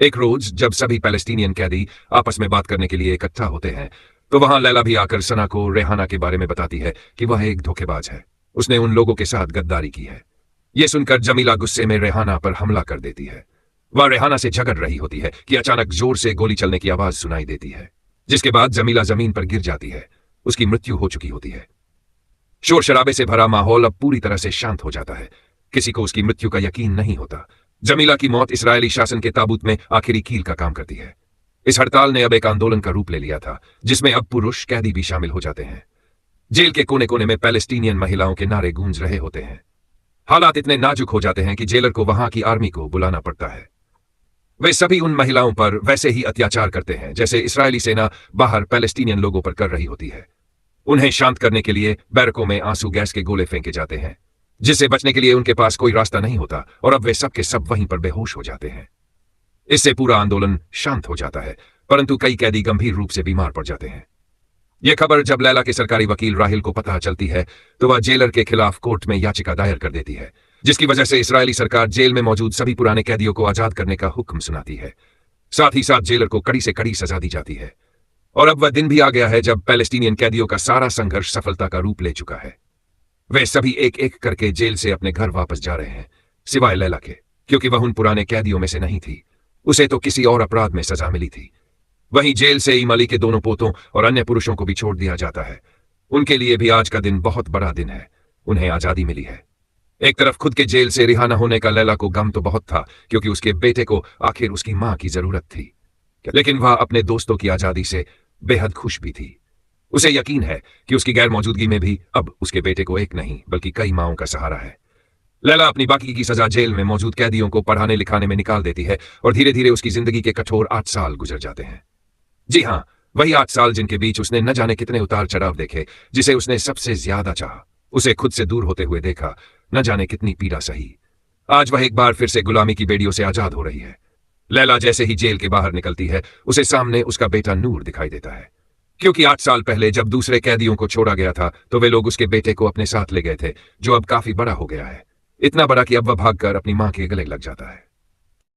एक रोज जब सभी पैलेस्टीनियन कैदी आपस में बात करने के लिए इकट्ठा होते हैं, तो वहां लैला भी आकर सना को रेहाना के बारे में बताती है कि वह एक धोखेबाज है। उसने उन लोगों के साथ गद्दारी की है। यह सुनकर जमीला गुस्से में रेहाना पर हमला कर देती है। वह रेहाना से झगड़ रही होती है कि अचानक जोर से गोली चलने की आवाज सुनाई देती है, जिसके बाद जमीला जमीन पर गिर जाती है। उसकी मृत्यु हो चुकी होती है। शोर शराबे से भरा माहौल अब पूरी तरह से शांत हो जाता है। किसी को उसकी मृत्यु का यकीन नहीं होता। जमीला की मौत इस्राएली शासन के ताबूत में आखिरी कील का काम करती है। इस हड़ताल ने अब एक आंदोलन का रूप ले लिया था, जिसमें अब पुरुष कैदी भी शामिल हो जाते हैं। जेल के कोने कोने में पैलेस्टीनियन महिलाओं के नारे गूंज रहे होते हैं। हालात इतने नाजुक हो जाते हैं कि जेलर को वहां की आर्मी को बुलाना पड़ता है। वे सभी उन महिलाओं पर वैसे ही अत्याचार करते हैं जैसे इस्राएली सेना बाहर पैलेस्टीनियन लोगों पर कर रही होती है। उन्हें शांत करने के लिए बैरकों में आंसू गैस के गोले फेंके जाते हैं, जिससे बचने के लिए उनके पास कोई रास्ता नहीं होता, और अब वे सब के सब वहीं पर बेहोश हो जाते हैं। इससे पूरा आंदोलन शांत हो जाता है, परंतु कई कैदी गंभीर रूप से बीमार पड़ जाते हैं। यह खबर जब लैला के सरकारी वकील राहिल को पता चलती है, तो वह जेलर के खिलाफ कोर्ट में याचिका दायर कर देती है, जिसकी वजह से इस्राएली सरकार जेल में मौजूद सभी पुराने कैदियों को आजाद करने का हुक्म सुनाती है। साथ ही साथ जेलर को कड़ी से कड़ी सजा दी जाती है। और अब वह दिन भी आ गया है जब पैलेस्टीनियन कैदियों का सारा संघर्ष सफलता का रूप ले चुका है। वे सभी एक एक करके जेल से अपने घर वापस जा रहे हैं, सिवाय लैला के, क्योंकि वह उन पुराने कैदियों में से नहीं थी। उसे तो किसी और अपराध में सजा मिली थी। वहीं जेल से ईम अली के दोनों पोतों और अन्य पुरुषों को भी छोड़ दिया जाता है। उनके लिए भी आज का दिन बहुत बड़ा दिन है। उन्हें आजादी मिली है। एक तरफ खुद के जेल से रिहा न होने का लैला को गम तो बहुत था, क्योंकि उसके बेटे को आखिर उसकी मां की जरूरत थी, लेकिन वह अपने दोस्तों की आजादी से बेहद खुश भी थी। उसे यकीन है कि उसकी गैर मौजूदगी में भी अब उसके बेटे को एक नहीं बल्कि कई माओं का सहारा है। लैला अपनी बाकी की सजा जेल में मौजूद कैदियों को पढ़ाने लिखाने में निकाल देती है, और धीरे धीरे उसकी जिंदगी के कठोर 8 साल गुजर जाते हैं। जी हां, वही 8 साल जिनके बीच उसने न जाने कितने उतार चढ़ाव देखे। जिसे उसने सबसे ज्यादा चाहा, उसे खुद से दूर होते हुए देखा, न जाने कितनी पीड़ा सही। आज वह एक बार फिर से गुलामी की बेड़ियों से आजाद हो रही है। लैला जैसे ही जेल के बाहर निकलती है, उसे सामने उसका बेटा नूर दिखाई देता है, क्योंकि 8 साल पहले जब दूसरे कैदियों को छोड़ा गया था, तो वे लोग उसके बेटे को अपने साथ ले गए थे, जो अब काफी बड़ा हो गया है। इतना बड़ा कि अब वह भागकर अपनी मां के गले लग जाता है।